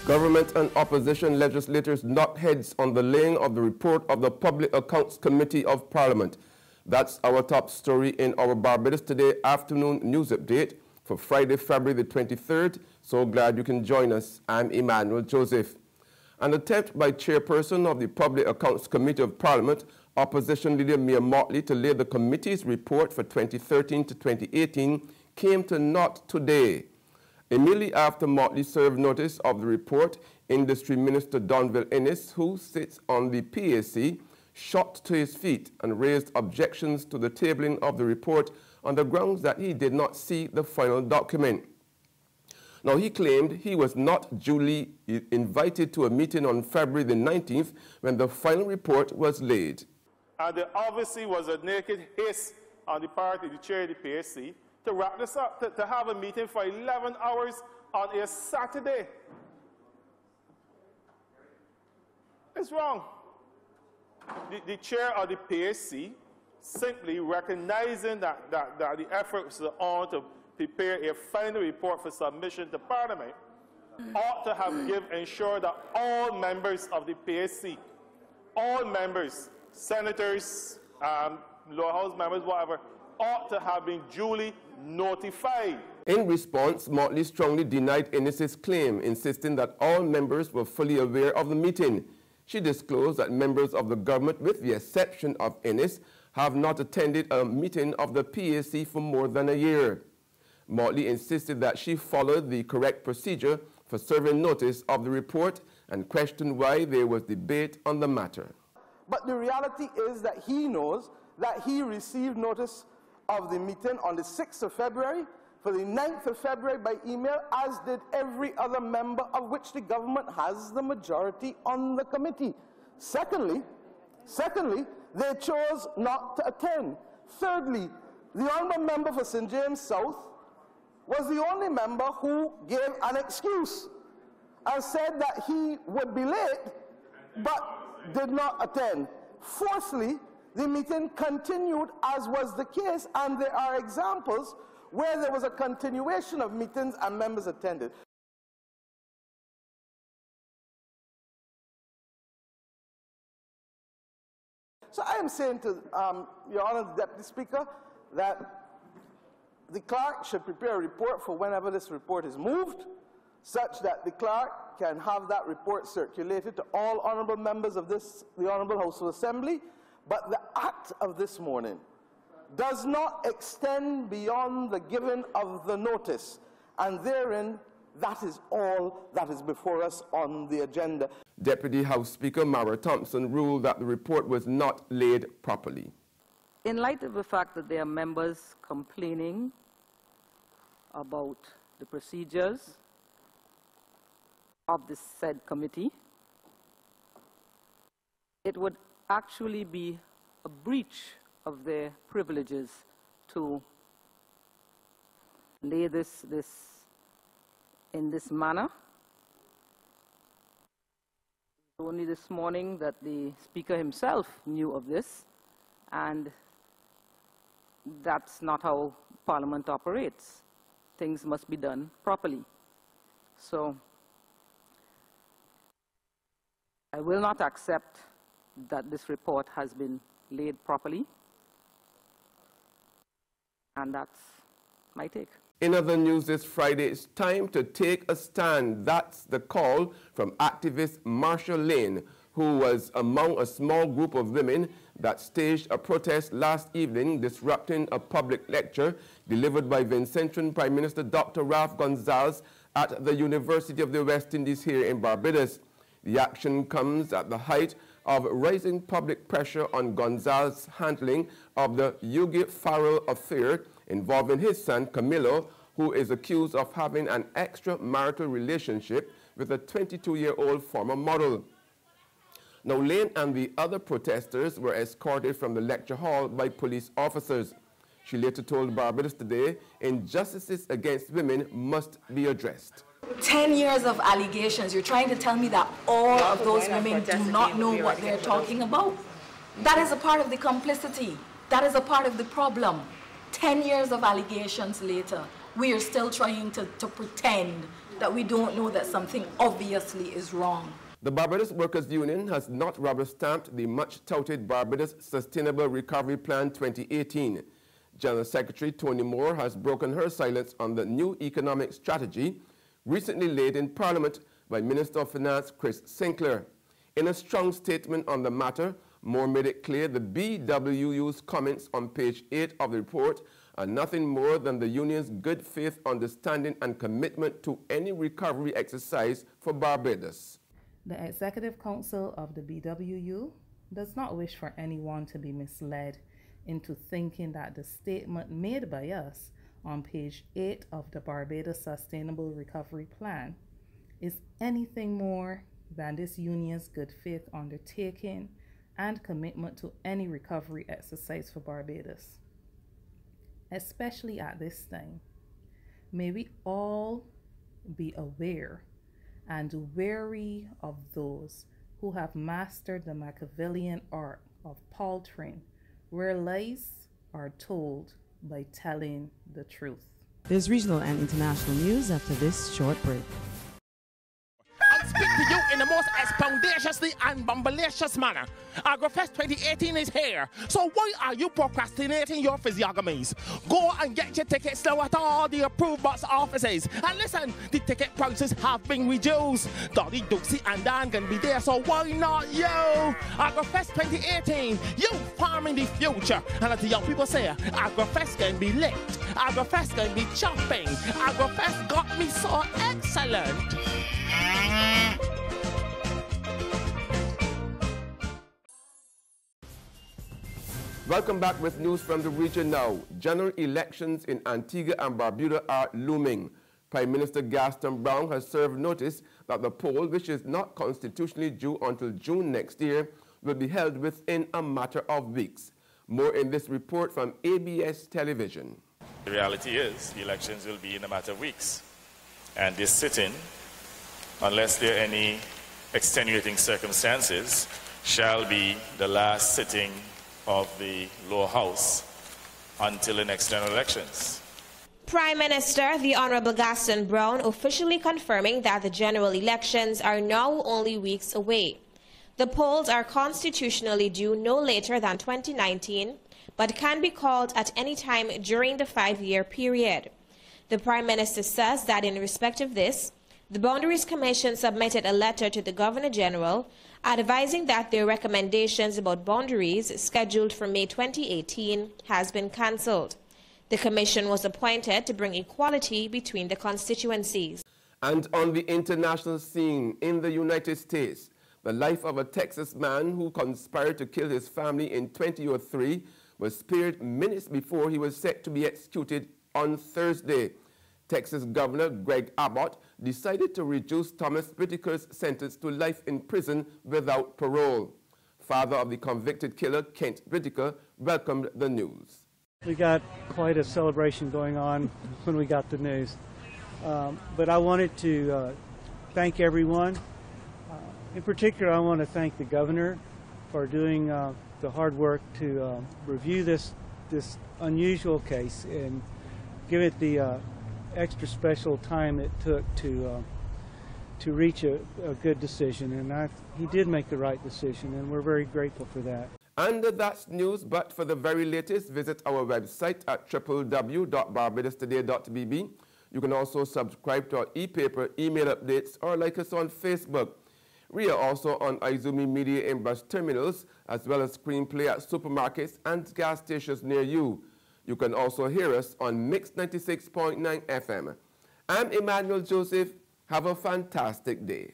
Government and opposition legislators knock heads on the laying of the report of the Public Accounts Committee of Parliament. That's our top story in our Barbados Today afternoon news update for Friday, February the 23rd. So glad you can join us. I'm Emmanuel Joseph. An attempt by chairperson of the Public Accounts Committee of Parliament, opposition leader Mia Motley, to lay the committee's report for 2013 to 2018 came to naught today. Immediately after Motley served notice of the report, Industry Minister Donville Ennis, who sits on the PAC, shot to his feet and raised objections to the tabling of the report on the grounds that he did not see the final document. Now, he claimed he was not duly invited to a meeting on February the 19th when the final report was laid. And there obviously was a naked haste on the part of the chair of the PAC to wrap this up, to have a meeting for 11 hours on a Saturday. It's wrong. The chair of the PAC, simply recognizing that the efforts are on to prepare a final report for submission to Parliament, ought to have ensured that all members of the PAC, all members, senators, lower house members, whatever, ought to have been duly notified. In response, Motley strongly denied Ennis's claim, insisting that all members were fully aware of the meeting. She disclosed that members of the government, with the exception of Ennis, have not attended a meeting of the PAC for more than a year. Motley insisted that she followed the correct procedure for serving notice of the report and questioned why there was debate on the matter. But the reality is that he knows that he received notice of the meeting on the 6th of February, for the 9th of February by email, as did every other member of which the government has the majority on the committee. Secondly, they chose not to attend. Thirdly, the honourable member for St. James South was the only member who gave an excuse and said that he would be late, but did not attend. Fourthly, the meeting continued as was the case, and there are examples where there was a continuation of meetings and members attended. So I am saying to Your Honour, the Deputy Speaker, that the clerk should prepare a report for whenever this report is moved, such that the clerk can have that report circulated to all honourable members of the Honourable House of Assembly. But the act of this morning does not extend beyond the giving of the notice, and therein, that is all that is before us on the agenda. Deputy House Speaker Mara Thompson ruled that the report was not laid properly. In light of the fact that there are members complaining about the procedures of this said committee, it would actually be a breach of their privileges to lay this in this manner. Only this morning that the Speaker himself knew of this, and that's not how Parliament operates. Things must be done properly. So I will not accept that this report has been laid properly, and that's my take. In other news this Friday, it's time to take a stand. That's the call from activist Marcia Lane, who was among a small group of women that staged a protest last evening disrupting a public lecture delivered by Vincentian Prime Minister Dr. Ralph Gonsalves at the University of the West Indies here in Barbados. The action comes at the height of rising public pressure on Gonsalves' handling of the Yugi Farrell affair involving his son Camilo, who is accused of having an extramarital relationship with a 22-year-old former model. Now, Lane and the other protesters were escorted from the lecture hall by police officers. She later told Barbados Today, injustices against women must be addressed. 10 years of allegations. You're trying to tell me that all of those women do not know what they're talking about? That is a part of the complicity. That is a part of the problem. 10 years of allegations later, we are still trying to pretend that we don't know that something obviously is wrong. The Barbados Workers Union has not rubber-stamped the much-touted Barbados Sustainable Recovery Plan 2018. General Secretary Tony Moore has broken her silence on the new economic strategy recently laid in Parliament by Minister of Finance Chris Sinclair. In a strong statement on the matter, Moore made it clear the BWU's comments on page 8 of the report are nothing more than the union's good faith understanding and commitment to any recovery exercise for Barbados. The Executive Council of the BWU does not wish for anyone to be misled into thinking that the statement made by us on page 8 of the Barbados Sustainable Recovery Plan is anything more than this union's good faith undertaking and commitment to any recovery exercise for Barbados. Especially at this time, may we all be aware and wary of those who have mastered the Machiavellian art of paltering, where lies are told by telling the truth. There's regional and international news after this short break. Speak to you in the most expeditiously and bombacious manner. AgroFest 2018 is here, so why are you procrastinating your physiognomies? Go and get your tickets now at all the approved box offices. And listen, the ticket prices have been reduced. Dolly, Dooksy and Dan can be there, so why not you? AgroFest 2018, you farming the future. And as the young people say, AgroFest can be lit, AgroFest can be chopping. AgroFest got me so excellent. Welcome back with news from the region now. General elections in Antigua and Barbuda are looming. Prime Minister Gaston Brown has served notice that the poll, which is not constitutionally due until June next year, will be held within a matter of weeks. More in this report from ABS Television. The reality is the elections will be in a matter of weeks. And this sitting, unless there are any extenuating circumstances, shall be the last sitting of the lower house until the next general elections. Prime Minister, the Honorable Gaston Brown, officially confirming that the general elections are now only weeks away. The polls are constitutionally due no later than 2019, but can be called at any time during the 5-year period. The Prime Minister says that in respect of this, the Boundaries Commission submitted a letter to the Governor-General advising that their recommendations about boundaries scheduled for May 2018 has been cancelled. The commission was appointed to bring equality between the constituencies. And on the international scene in the United States, the life of a Texas man who conspired to kill his family in 2003 was spared minutes before he was set to be executed on Thursday. Texas Governor Greg Abbott decided to reduce Thomas Whitaker's sentence to life in prison without parole. Father of the convicted killer, Kent Whitaker, welcomed the news. We got quite a celebration going on when we got the news. But I wanted to thank everyone. In particular, I want to thank the governor for doing the hard work to review this unusual case and give it the extra special time it took to reach a good decision, and he did make the right decision, and we're very grateful for that. And that's news, but for the very latest, visit our website at www.barbadostoday.bb. You can also subscribe to our e-paper, email updates, or like us on Facebook. We are also on Izumi Media in bus terminals, as well as Screenplay at supermarkets and gas stations near you. You can also hear us on Mix 96.9 FM. I'm Emmanuel Joseph. Have a fantastic day.